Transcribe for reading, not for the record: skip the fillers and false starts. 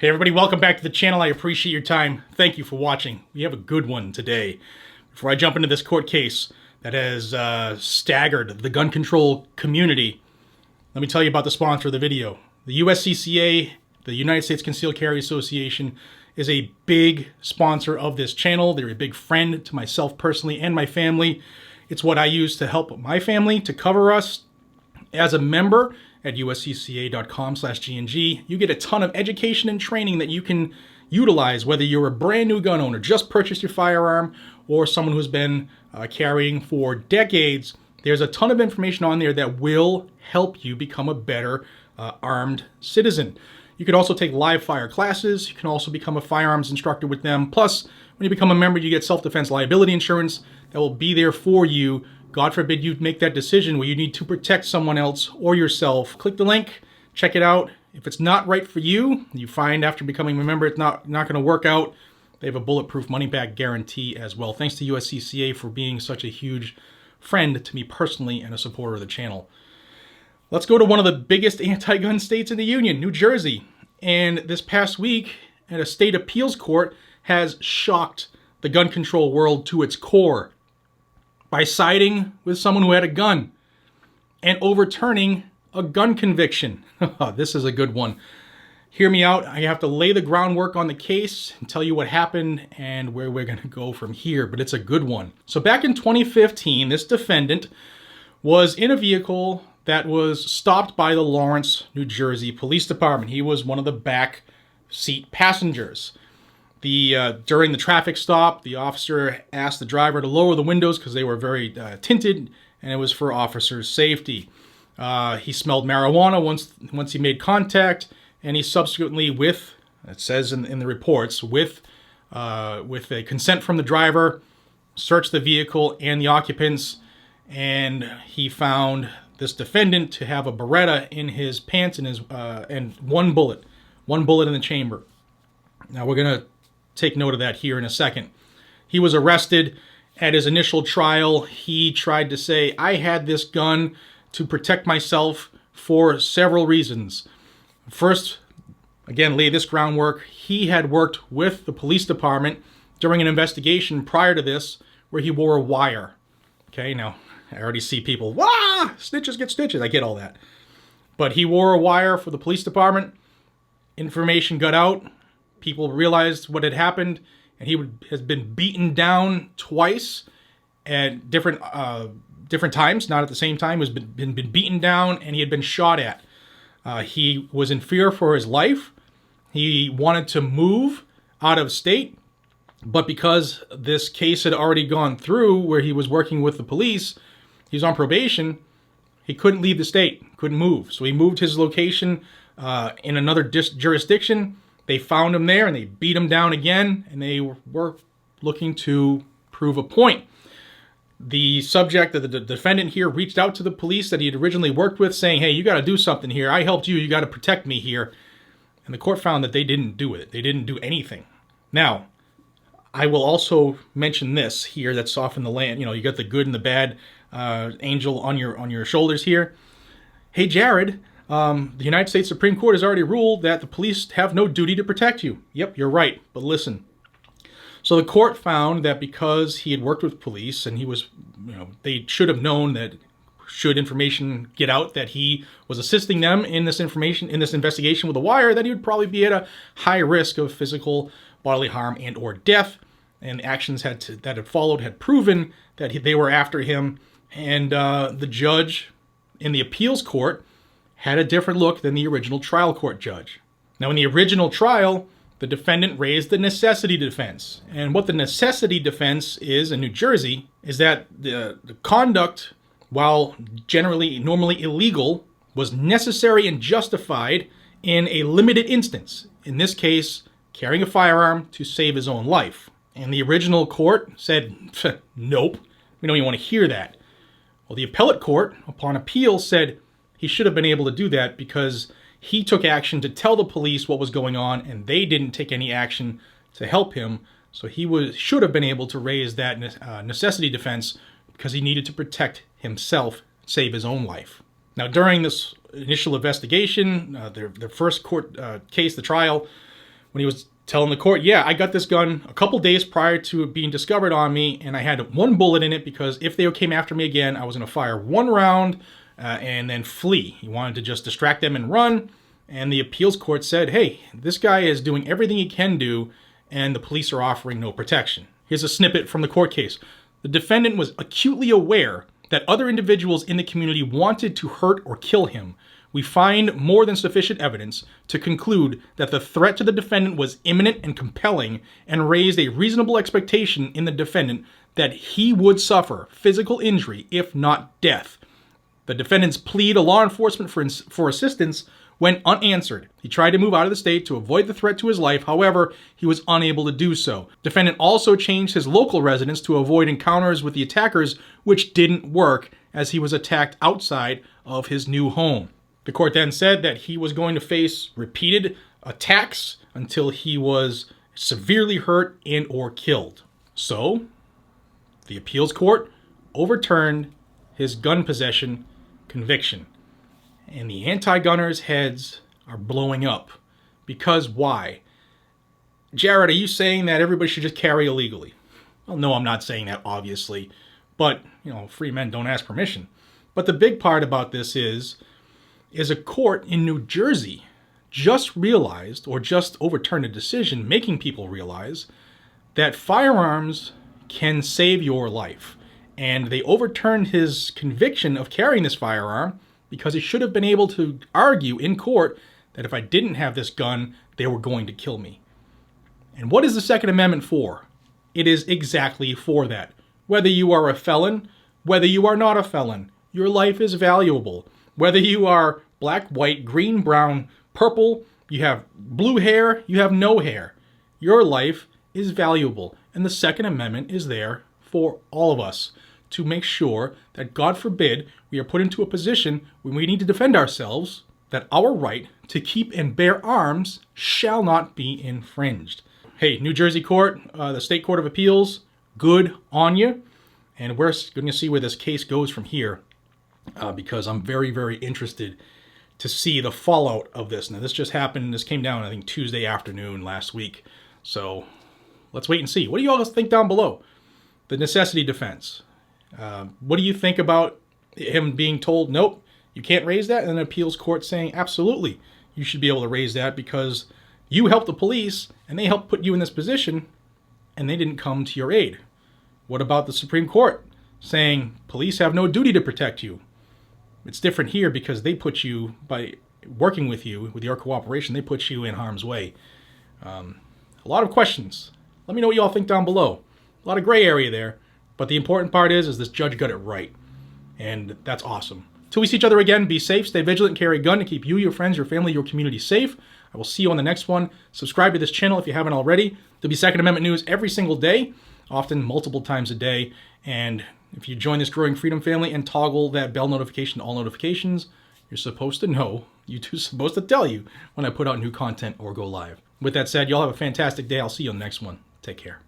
Hey everybody, welcome back to the channel. I appreciate your time. Thank you for watching. We have a good one today. Before I jump into this court case that has staggered the gun control community, let me tell you about the sponsor of the video. The USCCA, the United States Concealed Carry Association, is a big sponsor of this channel. They're a big friend to myself personally and my family. It's what I use to help my family to cover us. As a member at uscca.com/GNG, you get a ton of education and training that you can utilize, whether you're a brand new gun owner, just purchased your firearm, or someone who's been carrying for decades. There's a ton of information on there that will help you become a better armed citizen. You can also take live fire classes. You can also become a firearms instructor with them. Plus, when you become a member, you get self-defense liability insurance that will be there for you. God forbid you make that decision where you need to protect someone else or yourself. Click the link, check it out. If it's not right for you, you find after becoming a member it's not going to work out, they have a bulletproof money back guarantee as well. Thanks to USCCA for being such a huge friend to me personally and a supporter of the channel. Let's go to one of the biggest anti-gun states in the Union, New Jersey. And this past week, a state appeals court has shocked the gun control world to its core by siding with someone who had a gun and overturning a gun conviction. This is a good one. Hear me out. I have to lay the groundwork on the case and tell you what happened and where we're going to go from here, but it's a good one. So back in 2015, this defendant was in a vehicle that was stopped by the Lawrence, New Jersey Police Department. He was one of the back seat passengers. During the traffic stop, the officer asked the driver to lower the windows because they were very tinted, and it was for officer's safety. He smelled marijuana once he made contact, and he subsequently, with, it says in the reports, with a consent from the driver, searched the vehicle and the occupants, and he found this defendant to have a Beretta in his pants and one bullet in the chamber. Now we're going to take note of that here in a second. He was arrested. At his initial trial, he tried to say, I had this gun to protect myself for several reasons. First, again, lay this groundwork. He had worked with the police department during an investigation prior to this where he wore a wire. Okay, now I already see people, snitches get stitches. I get all that. But he wore a wire for the police department. Information got out. People realized what had happened, and he has been beaten down twice at different times, not at the same time. He has been beaten down, and he had been shot at. He was in fear for his life. He wanted to move out of state, but because this case had already gone through where he was working with the police, he was on probation, he couldn't leave the state, couldn't move. So he moved his location in another jurisdiction. They found him there and they beat him down again, and they were looking to prove a point. The subject, the defendant here, reached out to the police that he had originally worked with saying, hey, you got to do something here. I helped you. You got to protect me here. And the court found that they didn't do it. They didn't do anything. Now, I will also mention this here that's off in the land. You know, you got the good and the bad angel on your shoulders here. Hey, Jared, the United States Supreme Court has already ruled that the police have no duty to protect you. Yep, you're right, but listen. So the court found that because he had worked with police and he was, they should have known that should information get out that he was assisting them in this investigation with a wire, that he would probably be at a high risk of physical bodily harm and or death. And the actions that had followed had proven that they were after him. And the judge in the appeals court had a different look than the original trial court judge. Now, in the original trial, the defendant raised the necessity defense. And what the necessity defense is in New Jersey is that the conduct, while normally illegal, was necessary and justified in a limited instance. In this case, carrying a firearm to save his own life. And the original court said, nope, we don't even want to hear that. Well, the appellate court, upon appeal, said he should have been able to do that because he took action to tell the police what was going on, and they didn't take any action to help him. So he should have been able to raise that necessity defense because he needed to protect himself, save his own life. Now, during this initial investigation, their first court case, the trial, when he was telling the court, yeah, I got this gun a couple days prior to it being discovered on me, and I had one bullet in it because if they came after me again, I was going to fire one round and then flee. He wanted to just distract them and run, and the appeals court said, hey, this guy is doing everything he can do, and the police are offering no protection. Here's a snippet from the court case. The defendant was acutely aware that other individuals in the community wanted to hurt or kill him. We find more than sufficient evidence to conclude that the threat to the defendant was imminent and compelling and raised a reasonable expectation in the defendant that he would suffer physical injury, if not death. The defendant's plea to law enforcement for assistance went unanswered. He tried to move out of the state to avoid the threat to his life. However, he was unable to do so. Defendant also changed his local residence to avoid encounters with the attackers, which didn't work as he was attacked outside of his new home. The court then said that he was going to face repeated attacks until he was severely hurt and or killed. So, the appeals court overturned his gun possession conviction. And the anti-gunners' heads are blowing up. Because why? Jared, are you saying that everybody should just carry illegally? Well, no, I'm not saying that, obviously. But, free men don't ask permission. But the big part about this is a court in New Jersey just realized, or just overturned a decision making people realize, that firearms can save your life. And they overturned his conviction of carrying this firearm because he should have been able to argue in court that if I didn't have this gun, they were going to kill me. And what is the Second Amendment for? It is exactly for that. Whether you are a felon, whether you are not a felon, your life is valuable. Whether you are black, white, green, brown, purple, you have blue hair, you have no hair, your life is valuable. And the Second Amendment is there for all of us to make sure that, God forbid, we are put into a position when we need to defend ourselves, that our right to keep and bear arms shall not be infringed. Hey, New Jersey court, the State Court of Appeals, good on you. And we're going to see where this case goes from here because I'm very, very interested to see the fallout of this. Now, this just happened. This came down, I think, Tuesday afternoon last week. So let's wait and see. What do you all think down below? The necessity defense. What do you think about him being told, nope, you can't raise that, and an appeals court saying, absolutely, you should be able to raise that because you helped the police, and they helped put you in this position, and they didn't come to your aid? What about the Supreme Court saying police have no duty to protect you? It's different here because they put you, by working with you, with your cooperation, they put you in harm's way. A lot of questions. Let me know what you all think down below. A lot of gray area there. But the important part is this judge got it right. And that's awesome. Till we see each other again, be safe, stay vigilant, and carry a gun to keep you, your friends, your family, your community safe. I will see you on the next one. Subscribe to this channel if you haven't already. There'll be Second Amendment news every single day, often multiple times a day. And if you join this growing freedom family and toggle that bell notification to all notifications, you're supposed to know, YouTube's supposed to tell you when I put out new content or go live. With that said, y'all have a fantastic day. I'll see you on the next one. Take care.